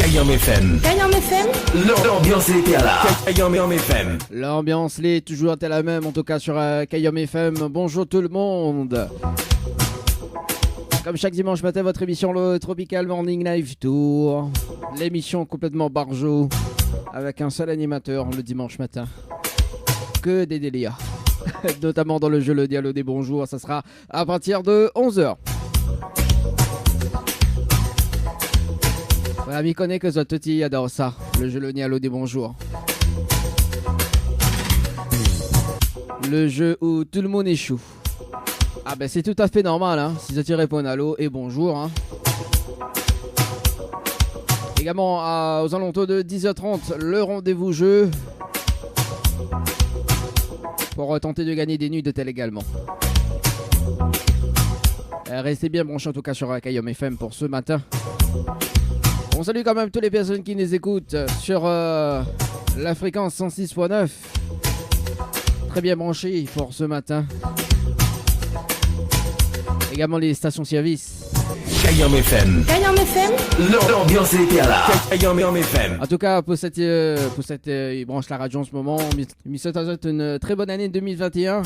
Kayam FM. Kayam FM. L'ambiance était là. Kayam FM. L'ambiance l'est toujours la même, en tout cas sur Kayam FM. Bonjour tout le monde. Comme chaque dimanche matin, votre émission le Tropical Morning Live Tour. L'émission complètement barjo, avec un seul animateur le dimanche matin. Que des délires. Notamment dans le jeu Le Dialogue des Bonjours, ça sera à partir de 11h. Voilà, m'y connaît que Zototi adore ça, le jeu Le Dialogue des Bonjours. Le jeu où tout le monde échoue. Ah ben c'est tout à fait normal, hein, si Zototi répond allô et bonjour. Hein. Également aux alentours de 10h30, le rendez-vous jeu. Pour tenter de gagner des nuits d'hôtel également. Restez bien branchés en tout cas sur Kayam FM pour ce matin. On salue quand même toutes les personnes qui nous écoutent sur la fréquence 106.9. Très bien branchés pour ce matin. Également les stations-service. Kayam FM. Kayam FM. L'ambiance était là. Kayam FM. En tout cas, pour cette il branche la radio en ce moment. Il se souhaite une très bonne année 2021.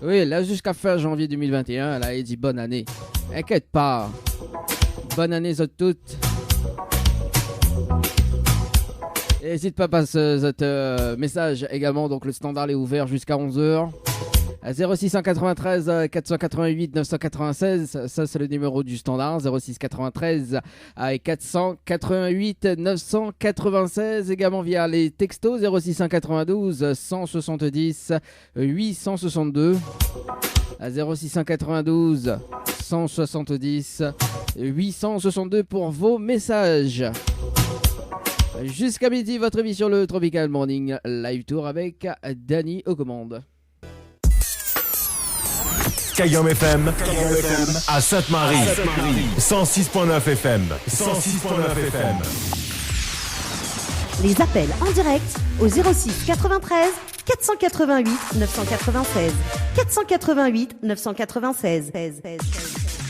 Oui, là jusqu'à fin janvier 2021, là il dit bonne année. Inquiète pas. Bonne année toutes. N'hésite pas à passer votre message également. Donc le standard est ouvert jusqu'à 11h. 0693 488 996, ça c'est le numéro du standard. 0693 488 996, également via les textos 0692 170 862. 0692 170 862 pour vos messages. Jusqu'à midi, votre émission le Tropical Morning Live Tour avec Dany aux commandes. Kayam FM à Sainte-Marie. 106.9 FM. 106.9 FM. Les appels en direct au 06 93 488 996. 488 996.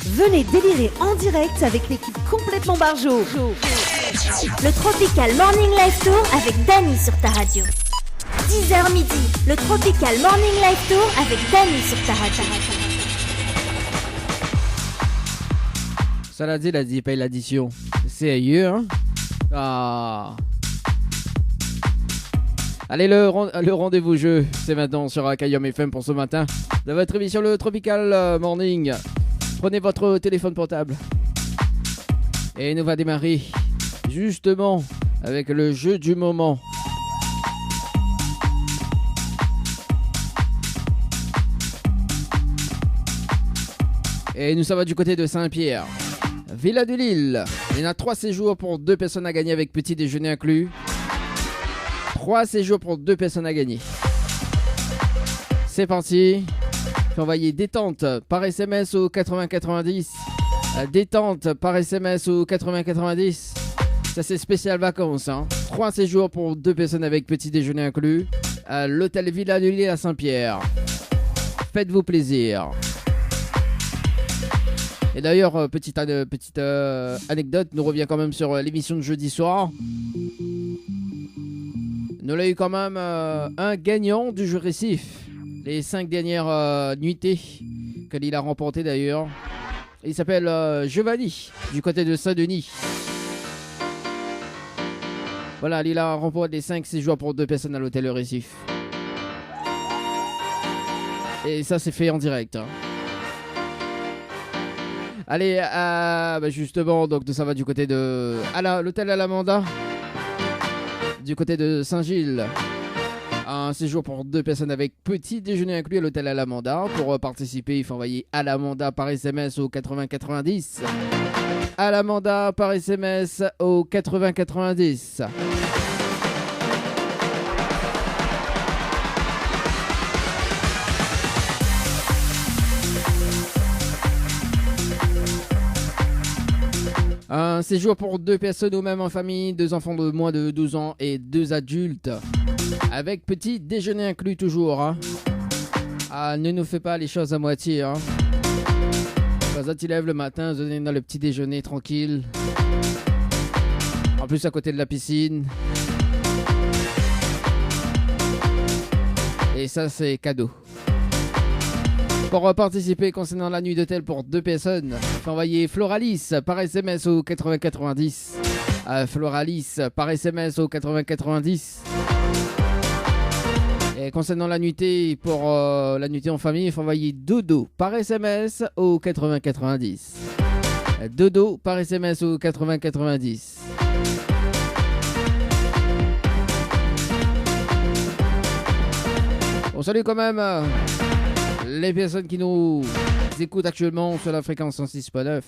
Venez délirer en direct avec l'équipe complètement barjo. Le Tropical Morning Live Tour avec Dany sur ta radio. 10h midi, le Tropical Morning Live Tour avec Dany sur ta radio. Ça l'a dit, paye l'addition. Sérieux, hein? Ah. Allez, le rendez-vous jeu, c'est maintenant sur Kayam FM pour ce matin. De votre émission le Tropical Morning. Prenez votre téléphone portable. Et nous va démarrer justement avec le jeu du moment. Et nous, ça va du côté de Saint-Pierre. Villa de Lille. Il y en a 3 séjours pour 2 personnes à gagner avec petit déjeuner inclus. 3 séjours pour 2 personnes à gagner. C'est parti. Puis envoyer détente par SMS au 8090. Détente par SMS au 8090. Ça c'est spécial vacances. Hein. 3 séjours pour 2 personnes avec petit déjeuner inclus. À l'hôtel Villa de Lille à Saint-Pierre. Faites-vous plaisir. Et d'ailleurs, petite anecdote, nous revient quand même sur l'émission de jeudi soir. Nous avons eu quand même un gagnant du jeu récif. Les 5 dernières nuitées que Lille a remporté d'ailleurs. Il s'appelle Giovanni, du côté de Saint-Denis. Voilà, Lille a remporté les 5 séjours pour 2 personnes à l'hôtel Récif. Et ça, c'est fait en direct. Hein. Allez, justement, donc ça va du côté de l'hôtel Alamanda, du côté de Saint-Gilles. Un séjour pour 2 personnes avec petit déjeuner inclus à l'hôtel Alamanda. Pour participer, il faut envoyer Alamanda par SMS au 8090. Alamanda par SMS au 8090. Un séjour pour 2 personnes ou même en famille, 2 enfants de moins de 12 ans et 2 adultes. Avec petit déjeuner inclus toujours. Hein. Ah, ne nous fais pas les choses à moitié. Hein. Quand tu lèves le matin, donner le petit déjeuner tranquille. En plus à côté de la piscine. Et ça c'est cadeau. Pour participer concernant la nuit d'hôtel pour 2 personnes, il faut envoyer Floralis par SMS au 8090. Floralis par SMS au 8090. Et concernant la nuitée, pour la nuitée en famille, il faut envoyer Dodo par SMS au 8090. Dodo par SMS au 8090. On salue quand même les personnes qui nous écoutent actuellement sur la fréquence 106.9.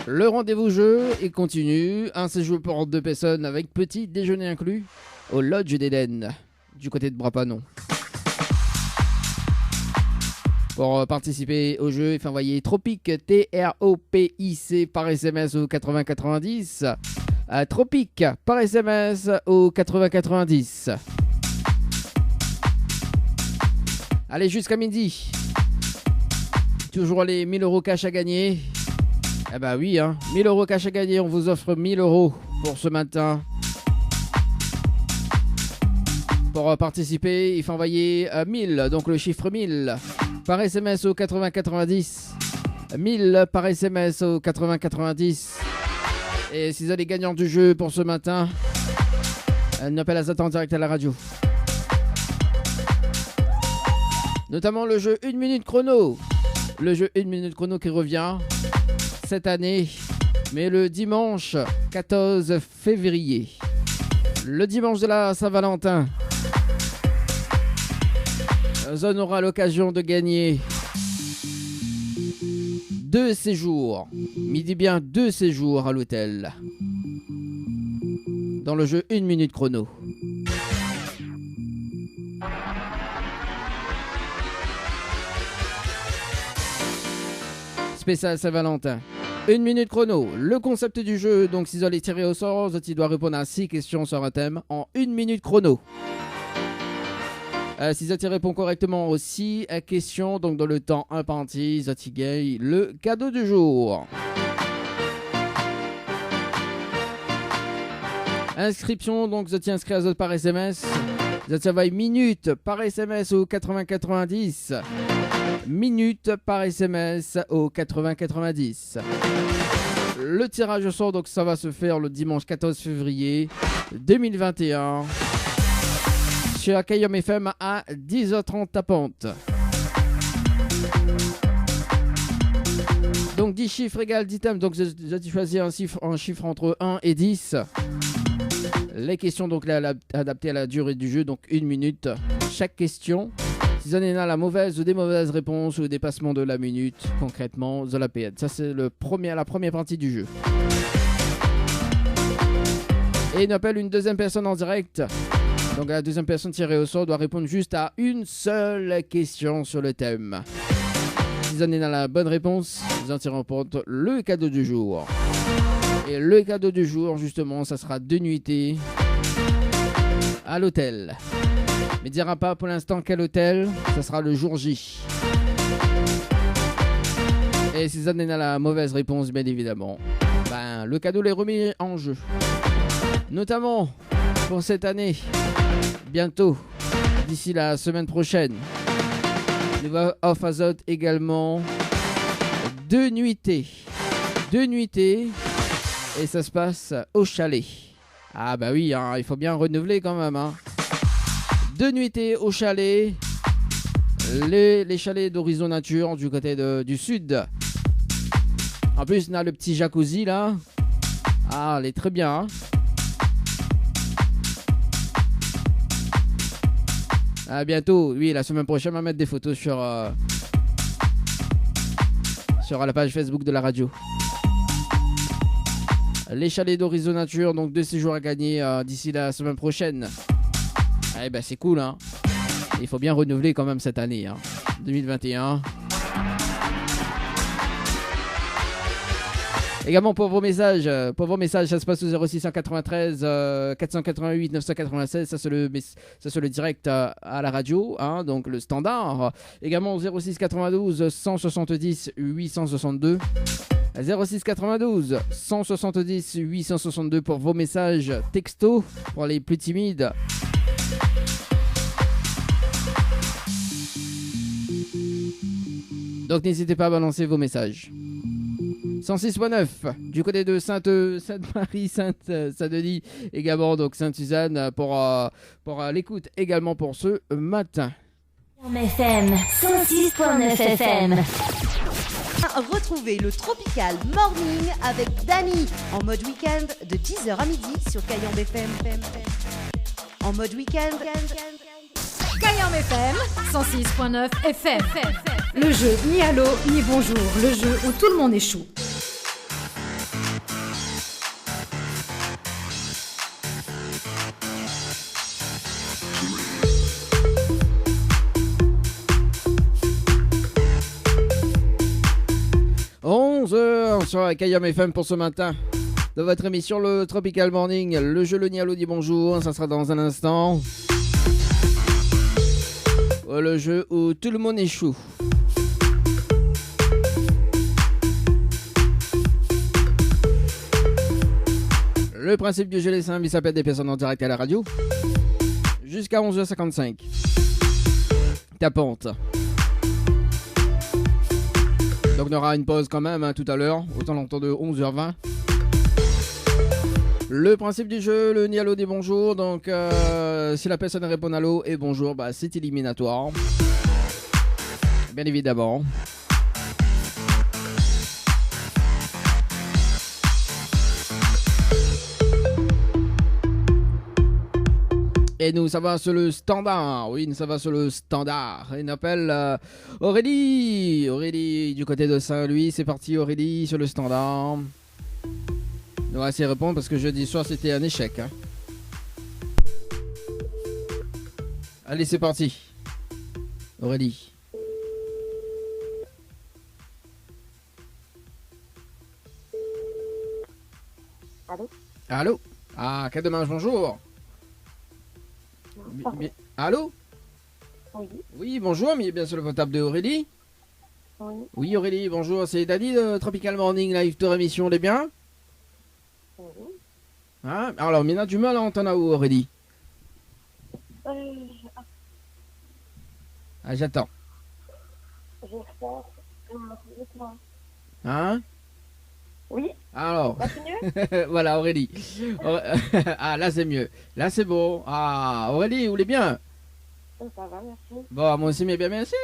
Le rendez-vous jeu, il continue. Un séjour pour 2 personnes avec petit déjeuner inclus au Lodge d'Éden, du côté de Brapanon. Pour participer au jeu, il faut envoyer Tropic, T-R-O-P-I-C par SMS au 8090. Tropic par SMS au 8090. Allez, jusqu'à midi. Toujours les 1000 € cash à gagner. Eh bah oui, 1000 € cash à gagner. On vous offre 1000 € pour ce matin. Pour participer, il faut envoyer 1000, donc le chiffre 1000, par SMS au 8090. 1000 par SMS au 8090. Et si vous êtes les gagnants du jeu pour ce matin, un appel à Zat en direct à la radio. Notamment le jeu 1 minute chrono. Le jeu 1 minute chrono qui revient cette année, mais le dimanche 14 février. Le dimanche de la Saint-Valentin. Zone aura l'occasion de gagner 2 séjours. Midi bien 2 séjours à l'hôtel. Dans le jeu 1 minute chrono. Spécial Saint-Valentin. 1 minute chrono. Le concept du jeu, donc si vous allez tirer au sort, tu dois répondre à 6 questions sur un thème en 1 minute chrono. Si Zati répond correctement aux 6 questions, donc dans le temps imparti, Zati gagne le cadeau du jour. Inscription, donc Zati inscrit à Zot par SMS. Zati envoie minute par SMS au 8090. Minute par SMS au 8090. Le tirage au sort, donc ça va se faire le dimanche 14 février 2021. Sur Kayom FM à 10h30 tapante. Donc 10 chiffres égale 10 thèmes. Donc vous avez choisi un chiffre entre 1 et 10. Les questions donc adaptées à la durée du jeu. Donc 1 minute chaque question. Si vous en avez la mauvaise ou des mauvaises réponses ou le dépassement de la minute, concrètement, de la PN. Ça c'est la première partie du jeu. Et il appelle une deuxième personne en direct. Donc la deuxième personne tirée au sort doit répondre juste à une seule question sur le thème. Si vous en avez la bonne réponse, vous en tirez en compte le cadeau du jour. Et le cadeau du jour, justement, ça sera 2 nuitées à l'hôtel. Mais dira pas pour l'instant quel hôtel, ça sera le jour J. Et si vous en avez la mauvaise réponse, bien évidemment, le cadeau est remis en jeu. Notamment pour cette année. Bientôt, d'ici la semaine prochaine, il va off Azot également 2 nuitées. 2 nuitées et ça se passe au chalet. Ah bah oui, il faut bien renouveler quand même. 2 nuitées au chalet. Les chalets d'Horizon Nature du côté du sud. En plus, on a le petit jacuzzi là. Ah, elle est très bien. À bientôt, oui, la semaine prochaine, on va mettre des photos sur la page Facebook de la radio. Les chalets d'Horizon Nature, donc 2 séjours à gagner d'ici la semaine prochaine. C'est cool, Il faut bien renouveler quand même cette année, 2021. Également pour vos messages, ça se passe au 0693 488 996, ça c'est le direct à la radio, donc le standard. Également au 06 92 170 862. 06 92 170 862 pour vos messages texto pour les plus timides. Donc n'hésitez pas à balancer vos messages. 106.9 du côté de Sainte-Marie, Saint-Denis également, donc Sainte-Suzanne pour l'écoute également pour ce matin. FM 106.9 FM. Retrouvez le Tropical Morning avec Dany en mode week-end de 10h à midi sur Kayam FM. En mode week-end. Kayam FM 106.9 FM. Le jeu ni allô ni bonjour, le jeu où tout le monde est chou. Sur Kayam FM pour ce matin de votre émission le Tropical Morning, le jeu le Nialo dit bonjour, ça sera dans un instant. Le jeu où tout le monde est chou. Le principe du jeu est simple, il s'appelle des personnes en direct à la radio jusqu'à 11h55. Tapante. Donc on aura une pause quand même tout à l'heure, autant l'entendre de 11h20. Le principe du jeu, le Nialo dit bonjour. Donc si la personne répond allô et bonjour, c'est éliminatoire. Bien évidemment. Et nous, ça va sur le standard. Oui, ça va sur le standard. Il appelle Aurélie. Aurélie du côté de Saint-Louis. C'est parti, Aurélie, sur le standard. On va essayer de répondre parce que jeudi soir, c'était un échec. Allez, c'est parti. Aurélie. Allô? Allô? Ah, quel dommage, bonjour. Allô? Oui. Oui, bonjour, mais bien sur le portable de Aurélie. Oui. Oui, Aurélie, bonjour, c'est Dany de Tropical Morning Live Tour émission, on est bien? Oui. Hein? Alors, on a du mal à entendre où, Aurélie? Ah, j'attends. Dites-moi. Hein? Oui. Alors, C'est mieux? voilà, Aurélie. Ah, là, c'est mieux. Là, c'est beau. Ah, Aurélie, vous voulez bien? Ça va, merci. Bon, moi aussi, mais bien, merci.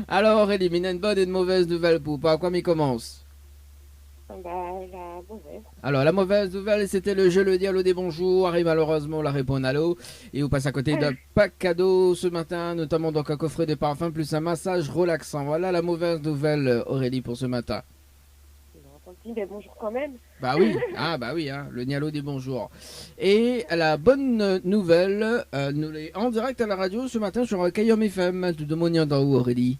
Alors, Aurélie, il y a une bonne et une mauvaise nouvelle pour par quoi m'y commence? La mauvaise. Alors, la mauvaise nouvelle, c'était le jeu, le dialogue des bonjours. Arrive malheureusement la réponse à l'eau. Et vous passez à côté d'un pack cadeau ce matin, notamment donc un coffret de parfum plus un massage relaxant. Voilà la mauvaise nouvelle, Aurélie, pour ce matin. Non, tant pis, mais bonjour quand même. Bah oui, hein, le Nialo des bonjours. Et la bonne nouvelle, nous l'est en direct à la radio ce matin sur Kayam FM. Tout le monde y en où, Aurélie?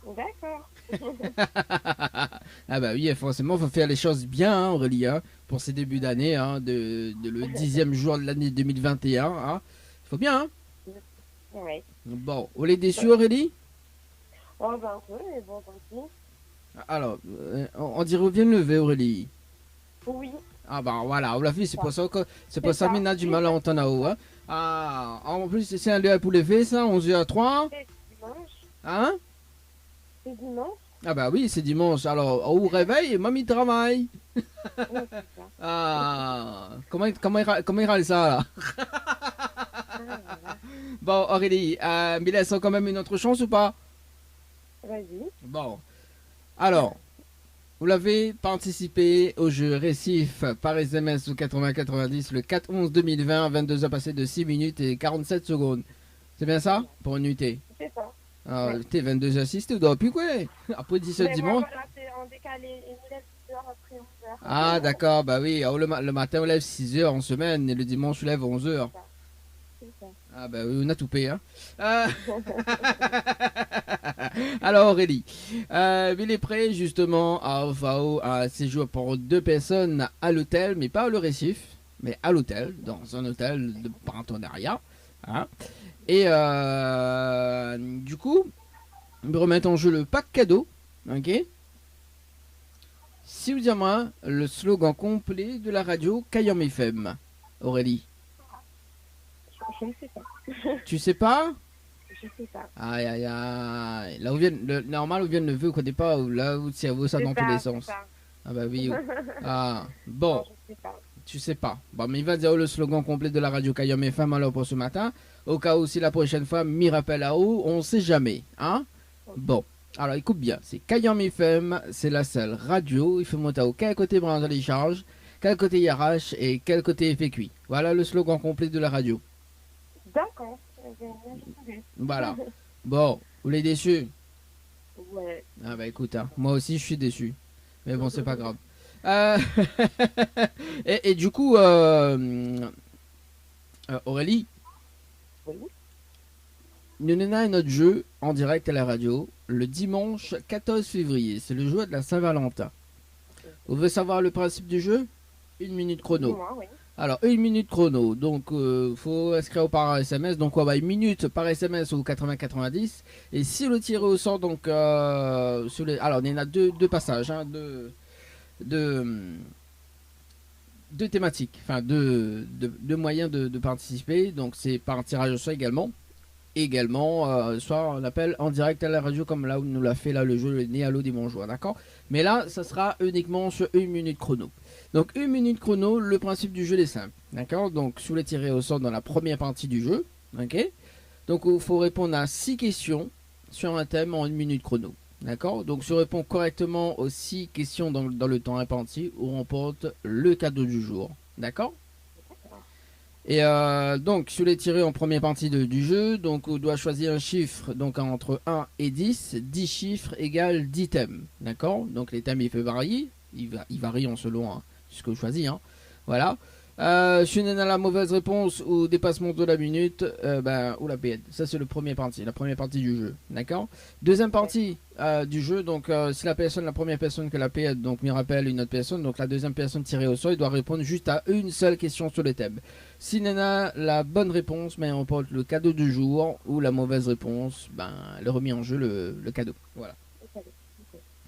D'accord. Ah bah oui, forcément, faut faire les choses bien, hein, Aurélie, hein, pour ces débuts d'année, hein, de le 10e jour de l'année 2021. Hein. Faut bien, hein? Oui. Bon, on est déçu, Aurélie? Oh, un peu, mais bon, tant pis. Alors, on dirait qu'on vient de lever, Aurélie. Oui. Ah bah voilà, on l'a vu, c'est pour ça que c'est pour ça qu'on a du mal à entendre là-haut. Hein. Ah, en plus, c'est un lieu pour lever, ça, 11h03. C'est dimanche. Hein? C'est dimanche. Ah bah oui, c'est dimanche. Alors, au réveil, mamie travaille. Ah, comment il râle ça, là? Bon, Aurélie, mais laisse quand même une autre chance ou pas? Vas-y. Bon. Alors, vous l'avez participé au jeu Récif par SMS au 8090 le 4/11/2020, 22h passées de 6 minutes et 47 secondes. C'est bien ça? Pour une nuitée. C'est ça. Ah, t'es 22h06, tu dois plus quoi? Après 17 dimanche. Voilà, c'est en décalé. Et nous lève 6h après 11h. Ah, d'accord, bah oui. Alors, le matin, on lève 6h en semaine et le dimanche, on lève 11h. C'est ça. Ah, bah oui, on a tout payé, hein. Alors, Aurélie, il est prêt justement à offrir un séjour pour 2 personnes à l'hôtel, mais pas le Récif, mais à l'hôtel, dans un hôtel de partenariat. Hein. Et du coup, on remet en jeu le pack cadeau, ok, Si vous dire-moi le slogan complet de la radio Kayam FM, Aurélie. Je ne sais pas. Tu sais pas? Je sais pas. Aïe aïe aïe. Là où vient le normal où vient le vœu, connaît pas, ou là où le cerveau ça C'est dans tous ça, les c'est sens. ça. Ah bah oui. Ah bon, Non, je sais pas. tu sais pas. Bon, mais il va dire le slogan complet de la radio Kayam FM alors pour ce matin. Au cas où si la prochaine fois m'y rappelle à où, on sait jamais, hein? Bon. Alors écoute bien, c'est Kayam FM, c'est la seule radio, il faut monter au quel côté branche les charges, quel côté IRH et quel côté effet cuit. Voilà le slogan complet de la radio. D'accord. Eh bien, je savais. Voilà. Bon, vous l'êtes déçu? Ouais. Ah bah écoute, hein, moi aussi je suis déçu. Mais bon, c'est pas grave. Et du coup, Aurélie, Oui. nous avons un autre jeu en direct à la radio le dimanche 14 février. C'est le jeu de la Saint-Valentin. Vous voulez savoir le principe du jeu? 1 minute chrono. Moi, oui. Alors, 1 minute chrono. Donc, faut inscrire par SMS. Donc, on va 1 minute par SMS au 80-90. Et si le tiré au sort, donc, sur les... alors, il y en a deux passages, hein, deux thématiques, enfin, deux moyens de participer. Donc, c'est par tirage au sort également. Soit on appelle en direct à la radio, comme là où nous l'a fait là le jeu le Né à l'eau des bons jours, d'accord? Mais là, ça sera uniquement sur 1 minute chrono. Donc 1 minute chrono, le principe du jeu est simple, d'accord? Donc sous les tirés au sort dans la première partie du jeu, ok? Donc il faut répondre à 6 questions sur un thème en 1 minute chrono, d'accord? Donc si on répond correctement aux 6 questions dans le temps imparti, on remporte le cadeau du jour, d'accord? Et donc sur les tirés en première partie du jeu, donc on doit choisir un chiffre donc entre 1 et 10, 10 chiffres égale 10 thèmes, d'accord? Donc les thèmes il peut varier, il varie en selon ce que vous choisissez, hein. Voilà. Si on a la mauvaise réponse ou dépassement de la minute, ou la PN. Ça c'est la première partie du jeu, d'accord? Deuxième partie du jeu, donc si la première personne que la PN, donc me rappelle une autre personne, donc la deuxième personne tirée au sort, il doit répondre juste à une seule question sur le thème. Si Nana la bonne réponse, on remporte le cadeau du jour, ou la mauvaise réponse, le remis en jeu le cadeau. Voilà.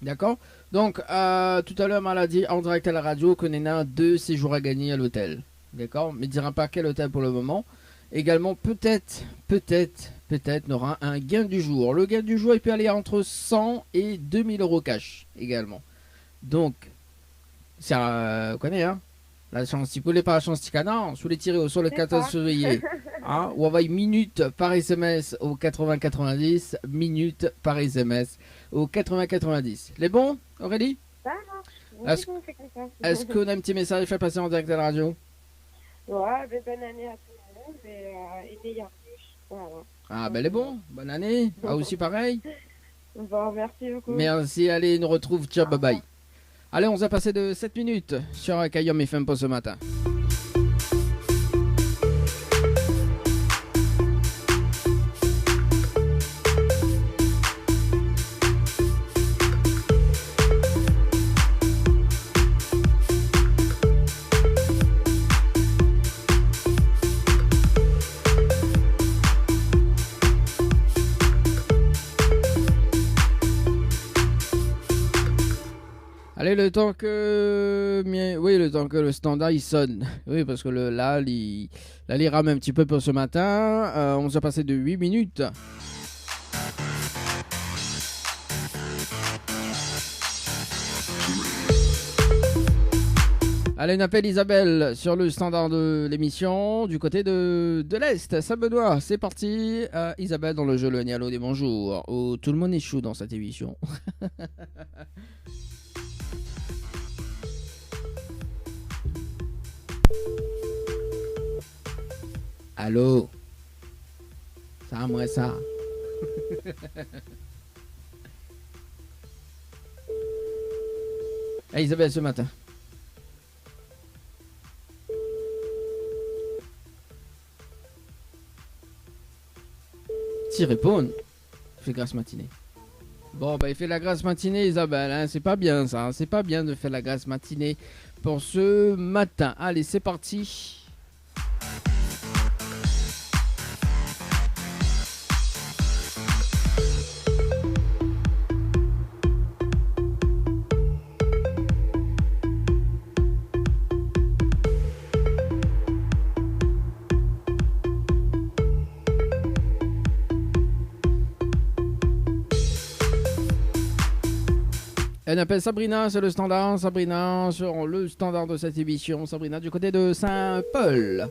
D'accord? Donc, tout à l'heure, on l'a dit en direct à la radio qu'on a 2 séjours à gagner à l'hôtel. D'accord? Mais ne dira pas quel hôtel pour le moment. Également, peut-être, on aura un gain du jour. Le gain du jour, il peut aller entre 100 et 2000 euros cash également. Donc, ça, vous connaissez, hein? La chance, si vous voulez pas la chance, canard, sous les tirés sur le 14 février. Hein, ou envoie minute par SMS au 80-90, minute par SMS au 80-90. Les bons, Aurélie? Ça marche. Est-ce qu'on a un petit message fait passer en direct à la radio? Ouais, bonne année à tout le monde et meilleurs vœux. Voilà. Ah, les bons, bonne année. Ah, aussi pareil. Bon, merci beaucoup. Merci, allez, nous retrouve. Ciao, bye bye. Allez, on a passé de 7 minutes sur Kayam FM pour ce matin. Allez, le temps que le standard il sonne. Oui, parce que là, il rame un petit peu pour ce matin. On s'est passé de 8 minutes. Allez, on appelle Isabelle sur le standard de l'émission du côté de l'Est, Saint-Benoît. C'est parti. Isabelle dans le jeu Le Nialo des Bonjours, où tout le monde est chou dans cette émission. Allô? Ça, moi, ça. Hey, Isabelle, ce matin. Tu réponds. Fais grâce matinée. Bon, il fait la grâce matinée, Isabelle. Hein. C'est pas bien, ça. Hein. C'est pas bien de faire la grâce matinée pour ce matin. Allez, c'est parti. Elle appelle Sabrina, c'est le standard. Sabrina sur le standard de cette émission. Sabrina du côté de Saint-Paul.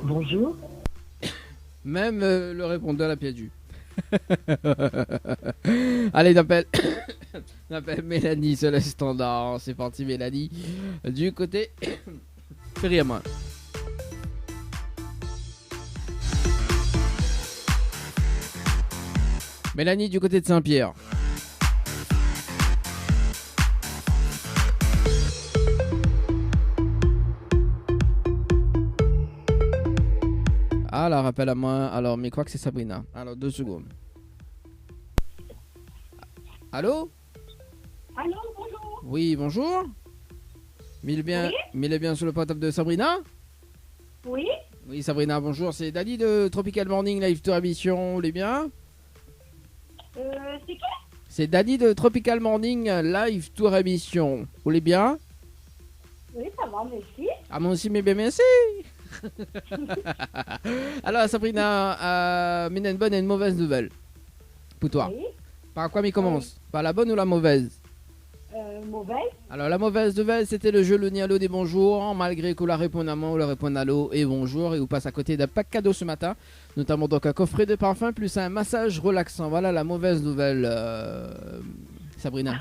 Bonjour. Même le répondeur l'a perdu. Allez, t'appelles Mélanie, c'est le standard. C'est parti, Mélanie. Du côté Ferriaman. Mélanie du côté de Saint-Pierre. Ah, la rappel à moi. Alors, mais quoi que c'est Sabrina. Alors, 2 secondes. Allô? Allô, bonjour. Oui, bonjour. Mille est bien sur le portable de Sabrina? Oui, Oui, Sabrina, bonjour. C'est Dali de Tropical Morning Live Tour Émission. Vous allez bien? c'est qui? C'est Dali de Tropical Morning Live Tour Émission. Vous allez bien? Oui, ça va, merci. Ah, moi aussi, mais bien, merci. Alors, Sabrina, une bonne et une mauvaise nouvelle pour toi. Oui, Par quoi m'y commence? Par la bonne ou la mauvaise? mauvaise. Alors, la mauvaise nouvelle, c'était le jeu Le Nialo des bonjours. Malgré qu'on la réponde à moi, on la répond à l'eau et bonjour. Et vous passe à côté d'un pack cadeau ce matin. Notamment donc un coffret de parfum plus un massage relaxant. Voilà la mauvaise nouvelle, Sabrina.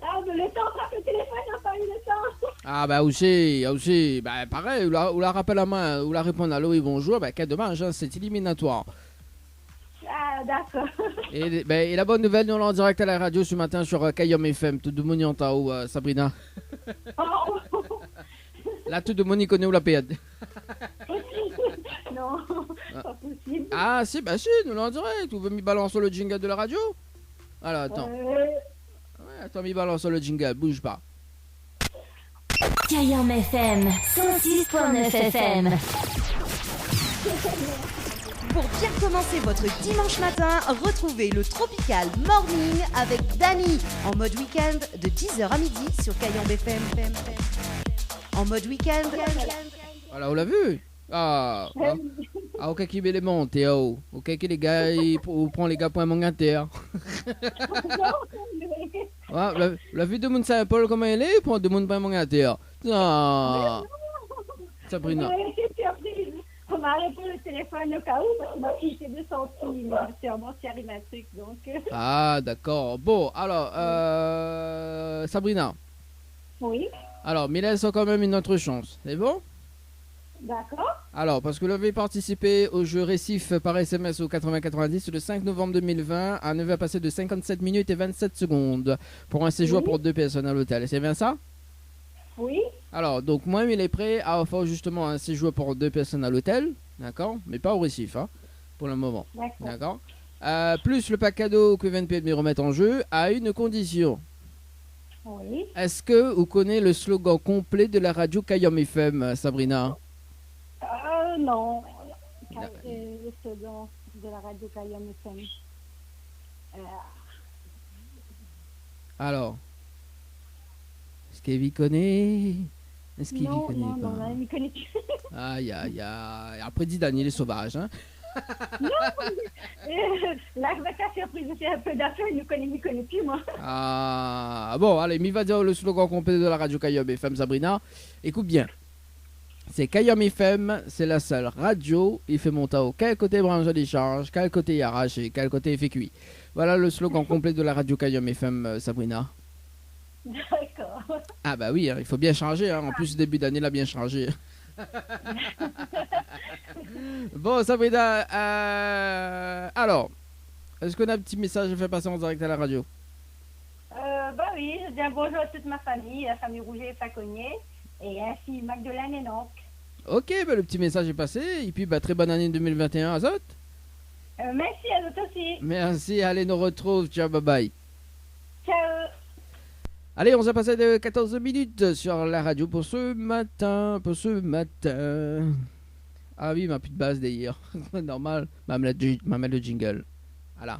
Ah, mais le temps, le téléphone n'a pas eu le temps. Ah bah aussi, bah pareil, ou la rappelle à main, ou la répond à l'eau et bonjour, bah quel dommage, hein, c'est éliminatoire. Ah, d'accord. Et la bonne nouvelle, nous on est en direct à la radio ce matin sur Kayom FM, tout de monde en tao, Sabrina. Oh. Là, tout de monde y connaît où la période. Non, pas possible. Ah si, bah si, nous l'en direct, vous voulez me balancer le jingle de la radio? Alors attends, ouais, attends, me balance le jingle, bouge pas. Kayam FM 106.9 FM. Pour bien commencer votre dimanche matin, retrouvez le Tropical Morning avec Dany en mode week-end de 10h à midi sur Kayam FM. En mode week-end. Voilà, on l'a vu. Ah, ok, qui met les montes, ok, qui les gars, on prend les gars pour un mangataire. Ouais, la vie de mon Saint-Paul, comment elle est, pour de mon pour un mangataire. Ah, Sabrina. On m'a répondu le téléphone au cas où, parce que ma fille s'est 2 centimes. Sûrement, s'il arrive un truc, donc. Ah, d'accord. Bon, alors, Sabrina. Oui, Alors, mais laisse quand même une autre chance. C'est bon? d'accord. Alors, parce que vous avez participé au jeu Récif par SMS au 8090 le 5 novembre 2020 à 9h passé de 57 minutes et 27 secondes pour un séjour pour 2 personnes à l'hôtel. C'est bien ça? Oui, Alors, donc moi, il est prêt à offrir justement un séjour pour 2 personnes à l'hôtel, d'accord? Mais pas au Récif, hein, pour le moment, d'accord. d'accord? Plus le pack cadeau que VNP me remettre en jeu à une condition. Oui. Est-ce que vous connaissez le slogan complet de la radio Kayam FM, Sabrina? Non. Le slogan de la radio Kayam FM. Alors, est-ce qu'il vous connaît? Est-ce qu'il vous connaît pas? Non, il ne connaît plus. Aïe, aïe, aïe. Après, dit Daniel est sauvage, hein? Non, là, je vais faire surprise, c'est un peu d'affaires, il ne connaît plus, moi. Ah, bon, allez, m'y va dire le slogan complet de la radio Kayam FM, Sabrina. Écoute bien. C'est Kayam FM, c'est la seule radio. Il fait monter au quel côté branche d'échange, quel côté arraché, quel côté fait cuit. Voilà le slogan complet de la radio Kayam FM, Sabrina. D'accord. Ah bah oui, hein, il faut bien changer. Hein. En plus, début d'année, il a bien changé. Bon, Sabrina, alors, est-ce qu'on a un petit message à faire passer en direct à la radio? Bah oui, je dis un bonjour à toute ma famille, la famille Rouget et Faconnier, et ainsi Magdeleine et Nantes. Ok, bah, le petit message est passé. Et puis, bah, très bonne année 2021 à Zot. Merci à vous aussi. Merci, allez, nous retrouve. Ciao, bye bye. Ciao. Allez, on s'est passé de 14 minutes sur la radio pour ce matin. Ah oui, ma plus de base d'ailleurs. Normal. Ma mettre le jingle. Voilà.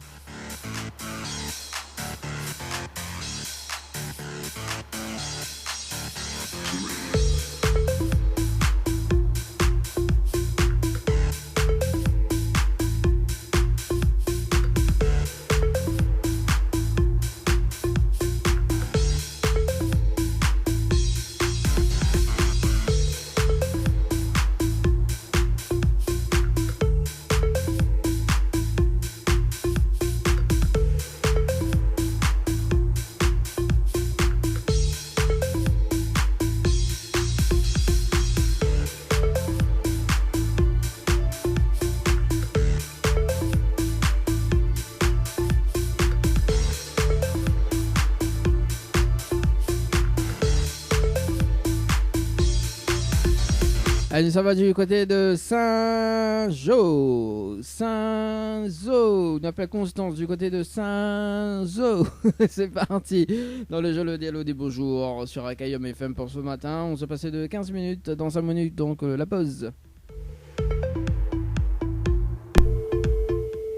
Allez, ça va du côté de Saint-Jo. Saint-Zo. On appelle Constance du côté de Saint-Zo. C'est parti. Dans le jeu, le dialogue des beaux jours sur Akayom FM pour ce matin. On se passait de 15 minutes dans 5 minutes, donc la pause.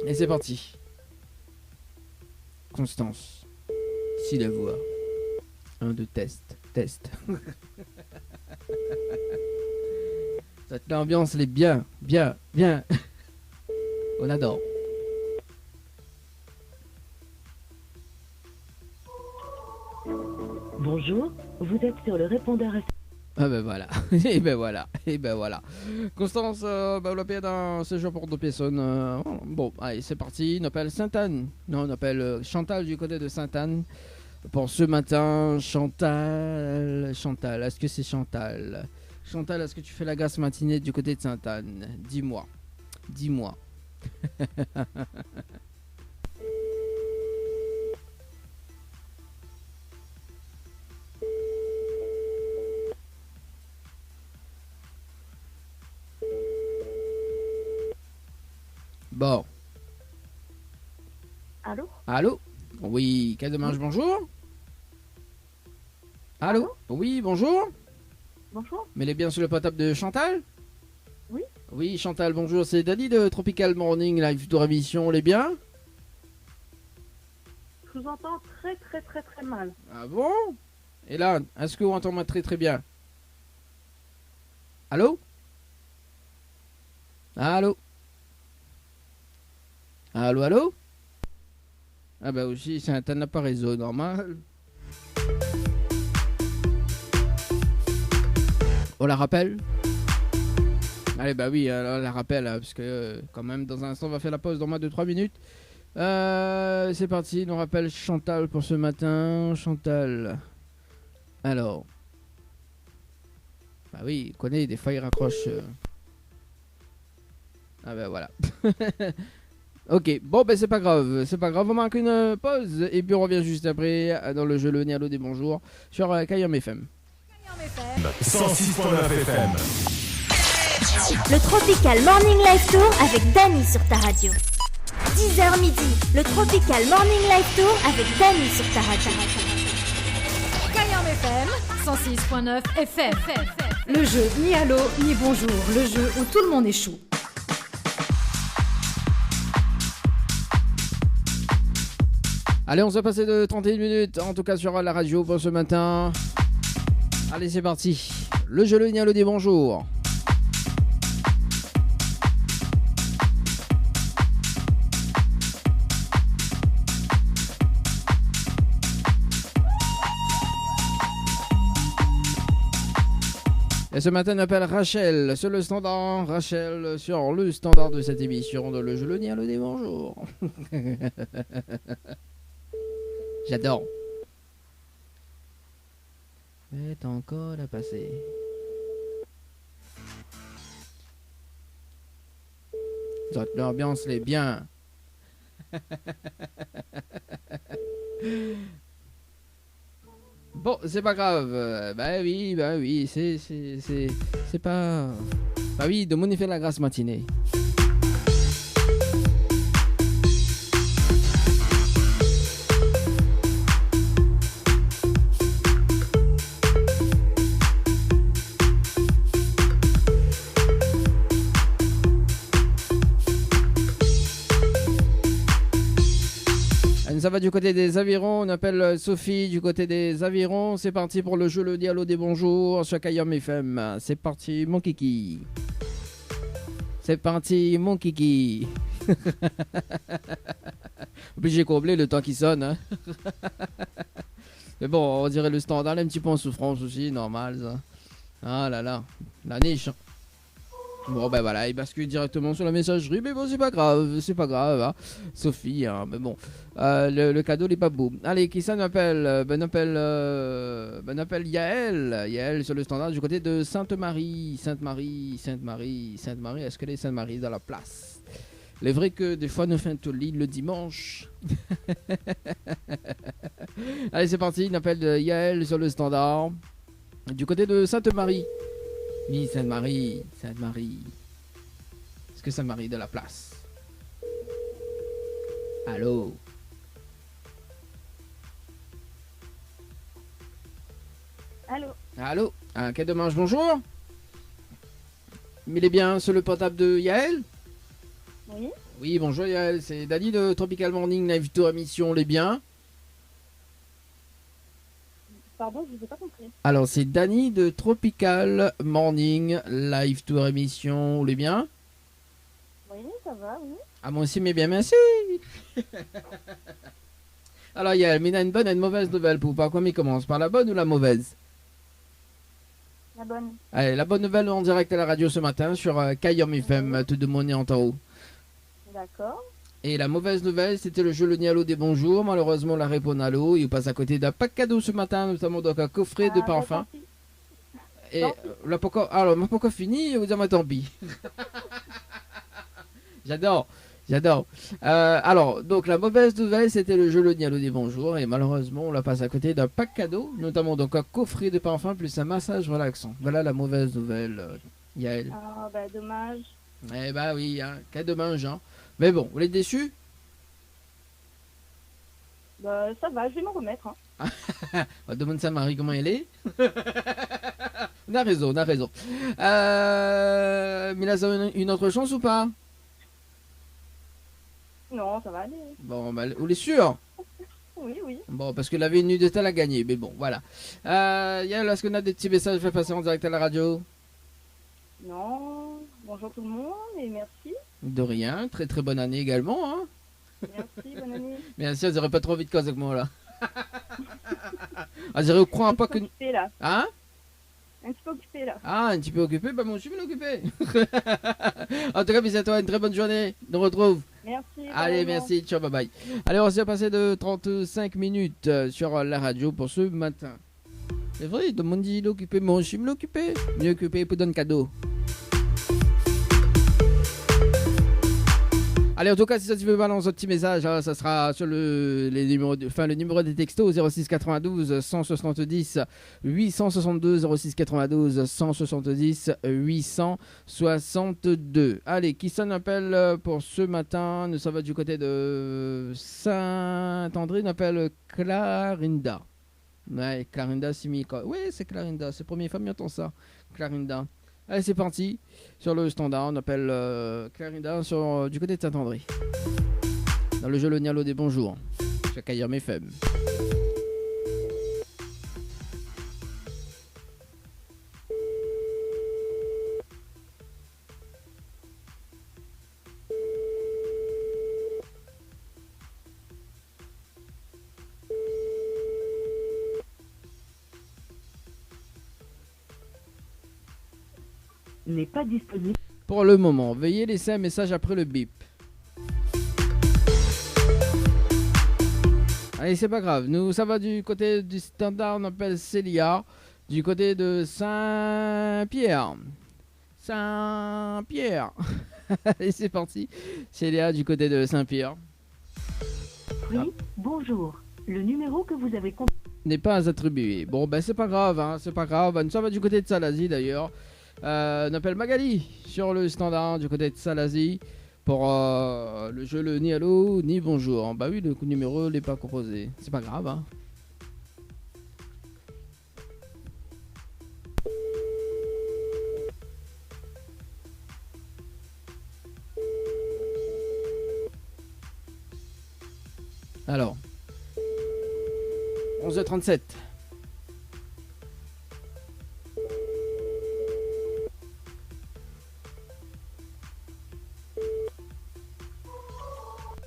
Et c'est parti. Constance. Si la voix. 1, 2, test. Cette ambiance, elle est bien. On adore. Bonjour, vous êtes sur le répondeur. Ah ben voilà, et ben voilà. Constance, on l'a payé d'un séjour pour 2 personnes. Bon, allez, c'est parti. On appelle Sainte-Anne. Non, on appelle Chantal du côté de Sainte-Anne. Pour ce matin, Chantal, est-ce que c'est Chantal? Chantal, est-ce que tu fais la grasse matinée du côté de Sainte-Anne? Dis-moi. Bon. Allô? Oui, quel dommage, bonjour. Allô? Oui, bonjour. Bonjour. Mais elle est bien sur le portable de Chantal? Oui. Oui, Chantal, bonjour. C'est Dani de Tropical Morning Live de Rémission. Elle est bien? Je vous entends très mal. Ah bon? Et là, est-ce que vous entendez très bien? Allô? Allô? Ah bah aussi, c'est un pas réseau normal. On la rappelle? Allez, bah oui, on la rappelle, parce que quand même, dans un instant, on va faire la pause dans moins de 3 minutes. C'est parti, on rappelle Chantal pour ce matin. Chantal. Alors. Bah oui, il connaît, des fois il raccroche. Ah bah voilà. Ok, bon ben c'est pas grave, on marque une pause et puis on revient juste après dans le jeu Le Nialo des bonjours sur Kayom FM. 106.9 FM. Le Tropical Morning Live Tour avec Dany sur ta radio. 10h midi, le Tropical Morning Live Tour avec Dany sur ta radio. Kayom FM 106.9 FM. Le jeu ni allô ni bonjour, le jeu où tout le monde est chou. Allez, on s'est passé de 31 minutes, en tout cas sur la radio pour ce matin. Allez, c'est parti. Le jeu Le Nialo des bonjours. Et ce matin, on appelle Rachel sur le standard. Rachel sur le standard de cette émission de Le jeu Le Nialo des bonjours. J'adore. Mais t'as encore à passer. L'ambiance l'est bien. Bon, c'est pas grave. Bah oui, c'est pas. Bah oui, de mon effet la grasse matinée. Ça va du côté des avirons. On appelle Sophie du côté des avirons. C'est parti pour le jeu Le Dialogue des Bonjours sur Kayam FM. C'est parti, mon kiki. C'est parti, mon kiki. Obligé de combler le temps qui sonne. Hein. Mais bon, on dirait le standard, un petit peu en souffrance aussi, normal ça. Ah là là, la niche. Bon ben voilà, il bascule directement sur la messagerie, mais bon c'est pas grave, hein. Sophie, hein, mais bon, le cadeau n'est pas beau. Allez, qui ça m'appelle appelle Yael sur le standard du côté de Sainte-Marie, est-ce que les Sainte-Marie dans la place? Il est vrai que des fois nous faisons lit le dimanche. Allez c'est parti, il appelle Yael sur le standard du côté de Sainte-Marie. Oui, Sainte-Marie. Est-ce que Sainte-Marie de la place? Allô? Allô? Quel dommage, bonjour? Il est bien sur le portable de Yael? Oui. Oui, bonjour Yael, c'est Dani de Tropical Morning Live Tour émission, les bien? Pardon, je vous ai pas compris. Alors, c'est Dani de Tropical Morning Live Tour émission, les bien? Oui, ça va, oui. Ah, moi aussi, mais bien, merci. Alors, Yael, mais il y a une bonne et une mauvaise nouvelle pour par quoi il commence? Par la bonne ou la mauvaise? La bonne. Allez, la bonne nouvelle en direct à la radio ce matin sur Kayam FM, tout de monnaie en tarot. D'accord. Et la mauvaise nouvelle, c'était le jeu Le Nialo des Bonjours. Malheureusement, la réponse à l'eau. Il passe à côté d'un pack cadeau ce matin, notamment donc un coffret de parfum. Et là, pourquoi? Alors, pourquoi fini? Vous dites, tant pis. J'adore. Alors, donc la mauvaise nouvelle, c'était le jeu Le Nialo des Bonjours. Et malheureusement, on la passe à côté d'un pack cadeau, notamment donc un coffret de parfum plus un massage relaxant. Voilà la mauvaise nouvelle, Yael. Ah, bah, dommage. Eh bah oui, hein, quel dommage, hein. Mais bon, vous êtes déçus? Bah, ça va, je vais m'en remettre. Hein. On demande ça à Marie comment elle est. On a raison. Mais là, ça a une autre chance ou pas? Non, ça va aller. Bon, bah, vous êtes sûr? Oui. Bon, parce que la vie nue de tel a gagné, mais bon, voilà. Yann, est-ce qu'on a des petits messages à faire passer en direct à la radio? Non, bonjour tout le monde et merci. De rien, très très bonne année également, hein. Merci, bonne année. Merci, on dirait pas trop vite avec moi là. On dirait, on croit pas que... Là. Hein? Un petit peu occupé là. Ah, un petit peu occupé? Bah moi aussi je suis occupé. En tout cas, bisous à toi, une très bonne journée. On retrouve. Merci. Allez, merci, ciao, bye bye. Allez, on s'est passé de 35 minutes sur la radio pour ce matin. C'est vrai, tout le monde dit l'occupé, moi aussi me l'occuper. Mieux occupé pour donner cadeau. Allez, en tout cas, si ça tu veux balancer un petit message, hein, ça sera sur le numéro des textos 06 92 170 862 06 92 170 862. Allez, qui ça appelle pour ce matin? Nous, ça va du côté de Saint-André, on appelle Clarinda. Ouais, Clarinda Simika. Oui, c'est Clarinda, c'est la première fois que j'entends ça. Clarinda. Allez, c'est parti. Sur le standard, on appelle Clarinda du côté de Saint-André. Dans le jeu Le Nialo des Bonjours. Sur Kayam FM. N'est pas disponible. Pour le moment, veuillez laisser un message après le bip. Allez, c'est pas grave. Nous, ça va du côté du standard, on appelle Célia. Du côté de Saint-Pierre. Allez, c'est parti. Célia du côté de Saint-Pierre. Oui, bonjour. Le numéro que vous avez n'est pas attribué. Bon, ben c'est pas grave, hein, c'est pas grave. Nous, ça va du côté de Salazie d'ailleurs. On appelle Magali sur le standard du côté de Salazie pour le jeu le ni allô ni bonjour. Bah oui, le numéro n'est pas composé. C'est pas grave, hein. Alors, 11h37.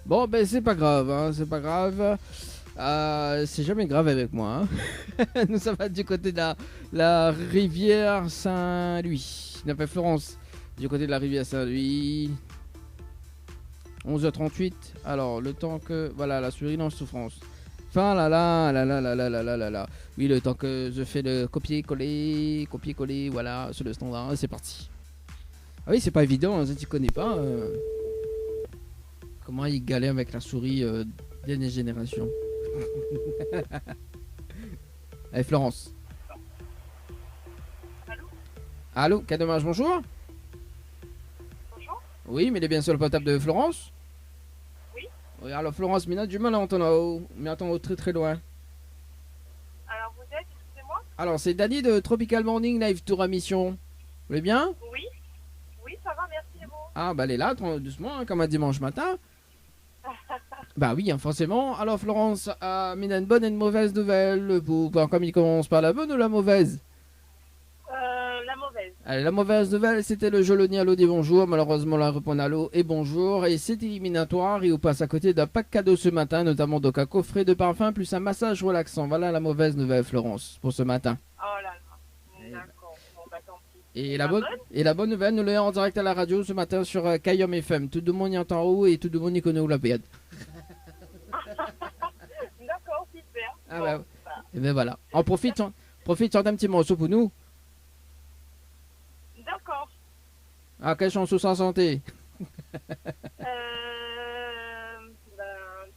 Bon, ben c'est pas grave, hein, c'est pas grave. C'est jamais grave avec moi. Hein. Nous, ça va du côté de la rivière Saint-Louis. Il appelle Florence. Du côté de la rivière Saint-Louis. 11h38. Alors, le temps que. Voilà, la souris en souffrance. Enfin, là. Oui, le temps que je fais le copier-coller, voilà, sur le standard. C'est parti. Ah oui, c'est pas évident, hein, si tu connais pas. Comment il galère avec la souris dernière génération. Allez, Florence. Allô, Cadomage, bonjour. Bonjour. Oui, mais il est bien sur le portable de Florence. Oui, alors Florence, Mina, du mal à entendre, mais attends, très très loin. Alors vous êtes, excusez-moi? Alors, c'est Dani de Tropical Morning Live Tour à Mission. Vous voulez bien? Oui. Oui, ça va, merci et vous? Ah, bah elle est là, doucement, hein, comme un dimanche matin. Bah oui, hein, forcément. Alors Florence, Mina, une bonne et une mauvaise nouvelle. Comme il commence par la bonne ou la mauvaise? La mauvaise. Allez, la mauvaise nouvelle, c'était le jeu Allô dit bonjour. Malheureusement, la réponse allô et bonjour. Et c'est éliminatoire. Et on passe à côté d'un pack cadeau ce matin, notamment donc un coffret de parfum plus un massage relaxant. Voilà la mauvaise nouvelle, Florence, pour ce matin. Oh là là. D'accord. Bon, bah tant pis. Et la bonne nouvelle, nous l'avons en direct à la radio ce matin sur Kayom FM. Tout le monde y entend haut et tout le monde y connaît où la période. D'accord, super. Ah Bon, bah, et ben voilà. On profite d'un petit morceau pour nous. D'accord. Ah, quelle chanson sans santé?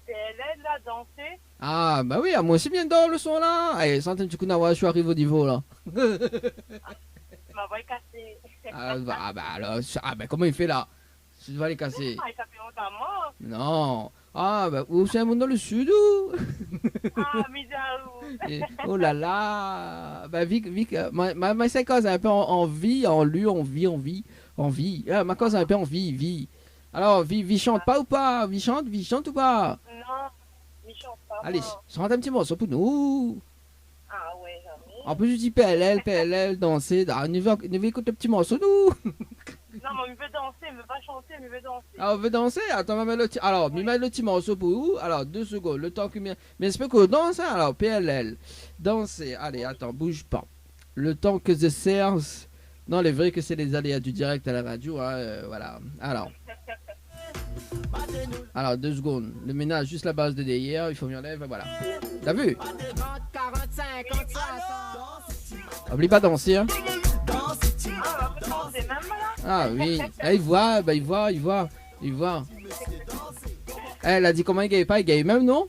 PLL, là, danser. Ah, bah oui, moi aussi bien dans le son là. Allez, santé, du coup, je suis arrivé au niveau là. Ma voix est cassée. bah comment il fait là? Tu dois les casser. Ah, ça fait longtemps, moi. Non. Ah, bah, où c'est un monde dans le sud ou? Ah, misère. Oh là là. Bah, Vic, ma c'est cause un peu en vie, en lui, en vie. Ah, ma cause un peu en vie. Alors, vie chante pas ou pas? Vie chante ou pas? Non, il chante pas. Allez, moi. chante un petit morceau pour nous. Ah, ouais, jamais. En plus, je dis PLL, danser. Ah, nous veut écouter un petit morceau, nous. Non, mais il veut danser, il veut pas chanter, mais il veut danser. Ah, on veut danser? Attends, on va mettre le petit... Alors, on met le petit morceau pour vous. Alors, 2 secondes, le temps que... Mais c'est pas qu'on danse, hein? Alors, PLL, danser. Allez, attends, bouge pas. Le temps que je cherche... Non, il est vrai que c'est les aléas du direct à la radio, hein, voilà. Alors, 2 secondes. Le ménage, juste la base de derrière, il faut m'y enlever, voilà. T'as vu? Oublie pas de danser, hein. Ah oui, il voit. Elle a dit comment il gagne pas, il gagne même, non?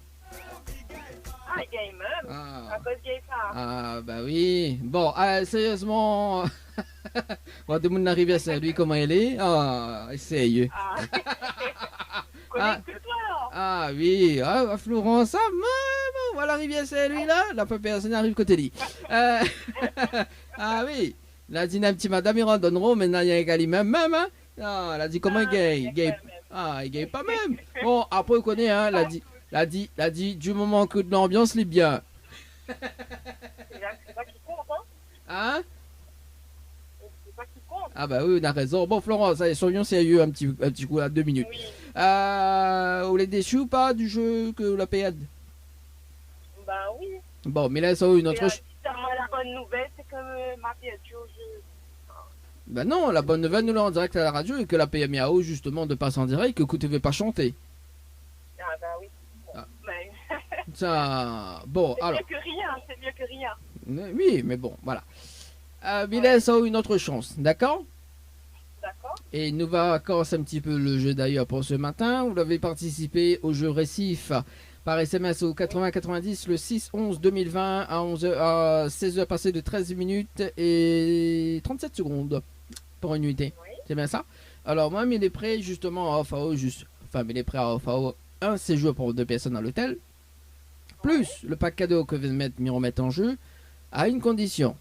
Ah, il gagne même. À cause qu'il gagne pas. Ah bah oui. Bon, sérieusement, on va demander d'arriver à Saint-Louis comment elle est. Ah, sérieux. Connais que toi, alors. Ah oui, Florence, voilà l'arrivée à Saint-Louis là, la personne arrive côté lit. Ah oui. Elle a dit un petit madame, il redonneront, maintenant il y a un gars même, hein. Ah, elle a dit comment il gagne. Ah, il gagne pas même. Bon, après, on connaît, hein, elle a dit, du moment que de l'ambiance, est bien. C'est ça qui compte, hein. Hein? C'est ça qui compte. Ah bah oui, on a raison. Bon, Florence, allez, soyons sérieux un petit coup, à 2 minutes. Oui. Vous êtes déçus ou pas du jeu que la payade? Bah oui. Bon, mais là, ça une autre... La bonne nouvelle, c'est que ma pièce au jeu. Bah non, la bonne nouvelle, nous l'avons en direct à la radio et que la PMIAO, justement, de passe en direct, que vous ne devez pas chanter. Ah bah oui. Bon, Ah. ben... Ça... Bon, alors... C'est mieux que rien. Oui, mais bon, voilà. Mais là, ça a une autre chance, d'accord? D'accord. Et nous va commencer un petit peu le jeu d'ailleurs pour ce matin. Vous l'avez participé au jeu Récif par SMS au 80-90 le 6-11-2020 à 16h passées de 13 minutes et 37 secondes pour une nuitée. Oui. C'est bien ça? Alors moi, il est prêt justement à OFAO, il est prêt à OFAO un séjour pour 2 personnes à l'hôtel, plus le pack cadeau que vient de m'y remettre en jeu, à une condition.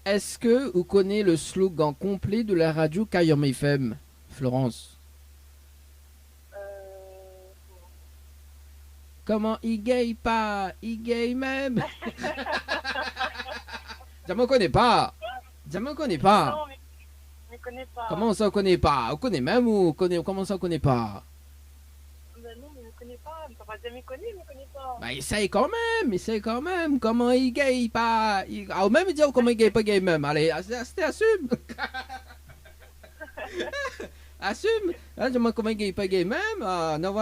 Est-ce que vous connaissez le slogan complet de la radio Kayom FM, Florence? Comment il gagne pas, il gagne même. Ça me connaît pas. Ça me connaît pas. Non, mais je ne connais pas. Comment ça on connaît pas? On connaît même ou comment ça on connaît pas? Ben non, mais je ne connais pas. Mais papa jamais connu, je ne connais pas. Bah essaye quand même. Comment il gagne pas? Ah, même dire comment il gagne même. Allez, assume. Assume. Là, je me comment il gagne même. Ah, n'en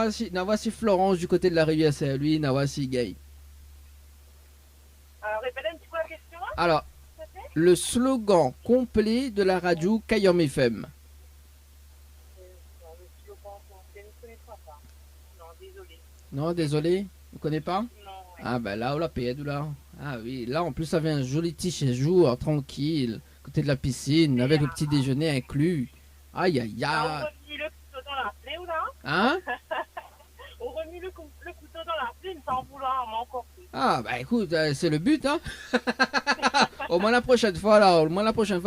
voici Florence du côté de la rivière Saint-Louis, n'en voici gagne. Alors, répète un petit peu la question. Alors, le slogan complet de la radio Kayom FM. Le slogan, je ne connais pas ça. Non, désolé. Non, désolé, vous connaissez pas? Non, ouais. Ah ben là, on l'a payé, là. Ah oui, là en plus ça fait un joli petit séjour, tranquille, côté de la piscine, avec le petit déjeuner inclus. Aïe aïe On aïe. remet le couteau dans la plaie ou là? Hein? On remet le couteau dans la plaie sans vouloir, mais encore plus. Ah bah écoute, c'est le but, hein. Au moins la prochaine fois, là,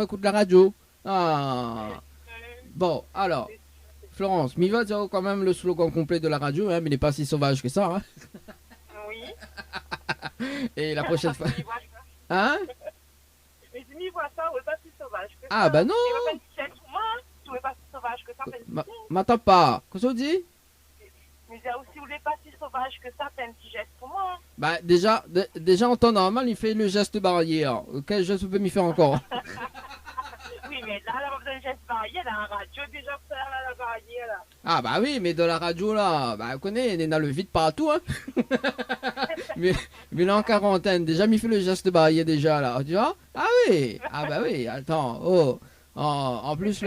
écoute la radio. Ah. Bon, alors, Florence, m'y va dire quand même le slogan complet de la radio, hein, mais il n'est pas si sauvage que ça, hein. Oui. Et la prochaine fois. Hein? Mais je m'y vois ça, on n'est pas si sauvage que ça. Ah bah non. Tu veux pas une petite pour moi? Tu veux pas si sauvage que ça, fais une petite. M'attends pas. Qu'est-ce que tu dis? Mais aussi, vous n'êtes pas si sauvage que ça, fais un petit geste pour moi. Bah déjà en temps normal, il fait le geste barrière. Quel geste peut m'y faire encore? Oui, mais là, elle a pas besoin de geste barrière, elle a un radio déjà pour faire la barrière, là. Ah bah oui, mais de la radio là, bah vous connaissez, il est dans le vide partout, hein. mais il est en quarantaine, déjà m'y fait le geste barrière déjà là, tu vois? Ah oui, attends, oh. En plus,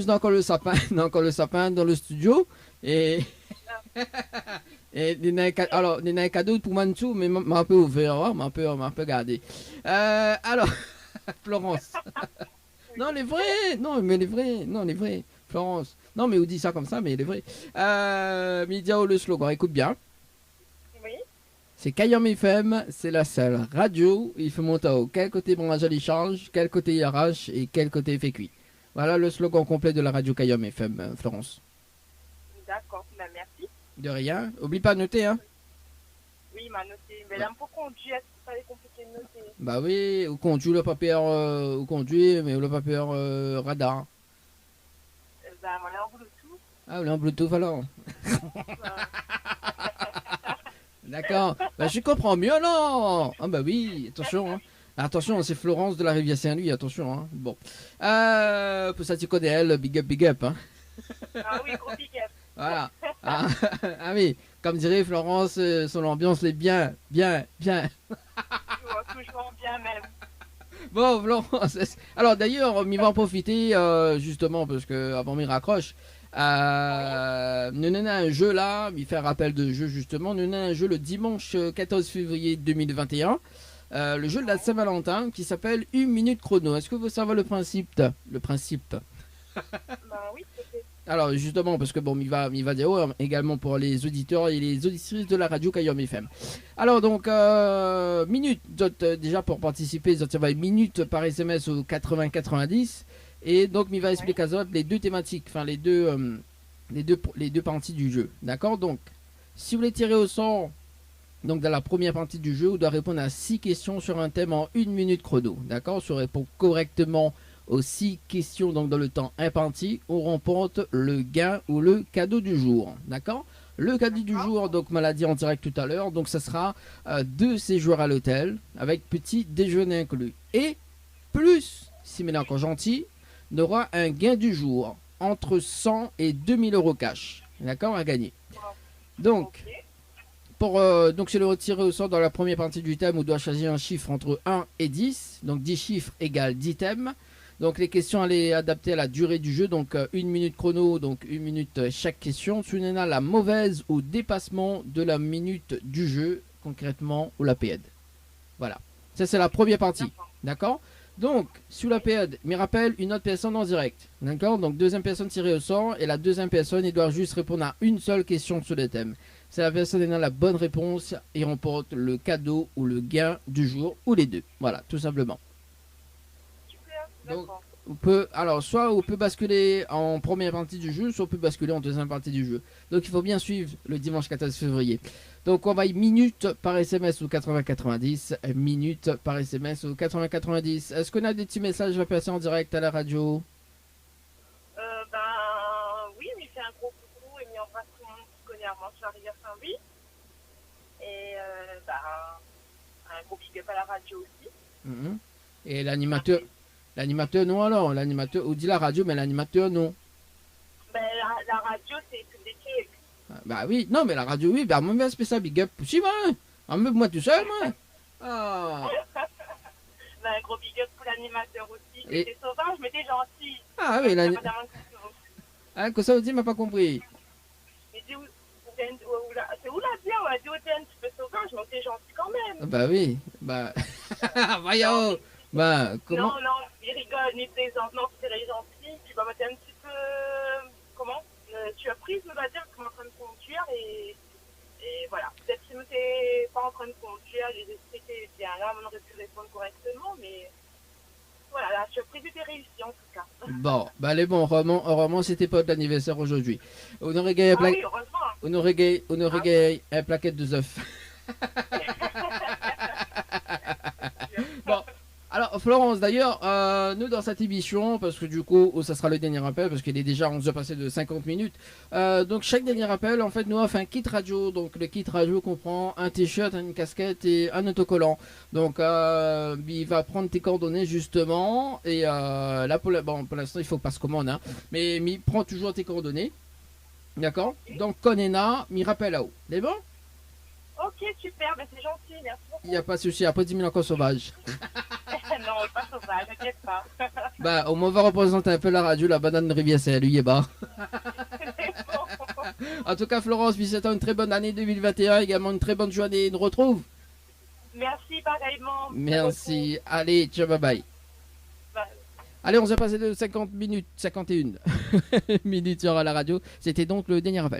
dans encore le sapin dans le studio et et il y a un cadeau pour Mansou, mais m'a un peu ouvert, hein, m'a un peu gardé. Alors, Florence. Non, les vrais, Florence. Non, mais on dit ça comme ça, mais il est vrai. Midiao, le slogan, écoute bien. Oui. C'est Kayom FM, c'est la seule radio. Il faut monter au quel côté bon il change, quel côté il arrache et quel côté il fait cuit. Voilà le slogan complet de la radio Kayom FM, Florence. D'accord, ben merci. De rien. Oublie pas de noter, hein. Oui, il m'a noté. Mais là, pour conduire, est-ce que ça va être compliqué de noter? Bah oui, ou conduit le papier, mais le papier radar. Ben, on est en Bluetooth. Ah, on est en Bluetooth alors. D'accord. Bah je comprends mieux alors. Ah bah oui, attention. Hein. Attention, c'est Florence de la rivière Saint-Louis, attention. Hein. Bon. Pour ça tu connais elle, big up. Hein. Ah oui, gros big up. Voilà. Ah oui, comme dirait Florence, son ambiance est bien. Toujours bien même. Bon, Florence. Alors d'ailleurs, m'y va en profiter justement parce que avant m'y raccroche. Nous avons un jeu là, m'y fait un rappel de jeu justement. Nous avons un jeu le dimanche 14 février 2021. Le jeu de la Saint-Valentin qui s'appelle 1 minute chrono. Est-ce que vous savez le principe? Ben oui, c'est. Alors justement parce que bon, m'y va dire également pour les auditeurs et les auditrices de la radio Kayom FM. Alors donc minute déjà pour participer, ça va minute par SMS au 80-90 et donc m'y va expliquer à les deux thématiques, enfin les deux parties du jeu. D'accord? Donc si vous voulez tirer au sort, donc dans la première partie du jeu, vous devez répondre à 6 questions sur un thème en 1 minute chrono. D'accord? Si on répond correctement aux 6 questions donc dans le temps imparti, on remporte le gain ou le cadeau du jour. D'accord? Le cadeau du jour, donc on l'a dit en direct tout à l'heure, donc ça sera 2 séjours à l'hôtel avec petit déjeuner inclus. Et plus, si on est encore gentil, on aura un gain du jour entre 100 et 2000 euros cash. D'accord? À gagner. Donc, donc c'est le retirer au sort dans la première partie du thème où on doit choisir un chiffre entre 1 et 10. Donc 10 chiffres égale 10 thèmes. Donc les questions allaient adapter à la durée du jeu, donc 1 minute chrono, donc 1 minute chaque question. Souvenez-vous la mauvaise au dépassement de la minute du jeu, concrètement ou la PED. Voilà, ça c'est la première partie, d'accord? Donc sous la PED, me rappelle une autre personne en direct, d'accord? Donc deuxième personne tirée au sort et la deuxième personne, il doit juste répondre à une seule question sur le thème. C'est la personne qui a la bonne réponse et remporte le cadeau ou le gain du jour ou les deux. Voilà, tout simplement. Donc, soit on peut basculer en première partie du jeu, soit on peut basculer en deuxième partie du jeu. Donc il faut bien suivre le dimanche 14 février. Donc on va y minute par SMS au 80-90, minute par SMS au 80-90. Est-ce qu'on a des petits messages à passer en direct à la radio? Oui, il fait un gros coucou et il embrasse tout le monde qui connaît Armand sur la rivière Saint-Louis. Et un gros big up à la radio aussi. Et l'animateur non alors, l'animateur, on dit la radio mais l'animateur non. La radio c'est public. Bah oui, non mais la radio oui, bah moi je fais ça big up aussi moi. Moi tout seul moi. Ah. Un gros big up pour l'animateur aussi. C'était sauvage mais t'es gentil. Ah oui, hein, que ça vous dit m'a pas compris. Mais c'est où la bien, on a dit t'es un petit peu sauvage mais t'es gentil quand même. Bah oui, bah voyons. Bah comment? Non, il rigole, il plaisante, non, c'est très gentil. Tu vas mettre un petit peu, tu as prise, on va dire, que tu es en train de conduire et voilà. Peut-être que tu n'étais pas en train de conduire, les esprits bien là, on aurait pu répondre correctement, mais voilà, la surprise était réussie en tout cas. Bon, bah allez bon, vraiment c'était pas l'anniversaire aujourd'hui. On aurait gagné un plaquette de œufs. Bon. Alors Florence d'ailleurs, nous dans cette émission, parce que du coup ça sera le dernier appel, parce qu'il est déjà 11h passé de 50 minutes, donc chaque dernier appel en fait nous on fait un kit radio, donc le kit radio comprend un t-shirt, une casquette et un autocollant, donc il va prendre tes coordonnées justement, et là pour l'instant il faut pas se commande, hein, mais il prend toujours tes coordonnées, d'accord, donc Konena, il rappelle là-haut, c'est bon? Ok, super, ben c'est gentil, merci beaucoup. Il n'y a pas de souci, après 10 000 encore sauvages. Non, pas sauvage, t'inquiète pas. Bah, au moins, on va représenter un peu la radio, la banane de Rivière, c'est lui et bas. En tout cas, Florence, puis c'était une très bonne année 2021, également une très bonne journée. On nous retrouve. Merci, pareillement. Merci. Allez, ciao, bye bye. Bye. Allez, on s'est passé de 50 minutes, 51 minutes sur la radio. C'était donc le dernier appel.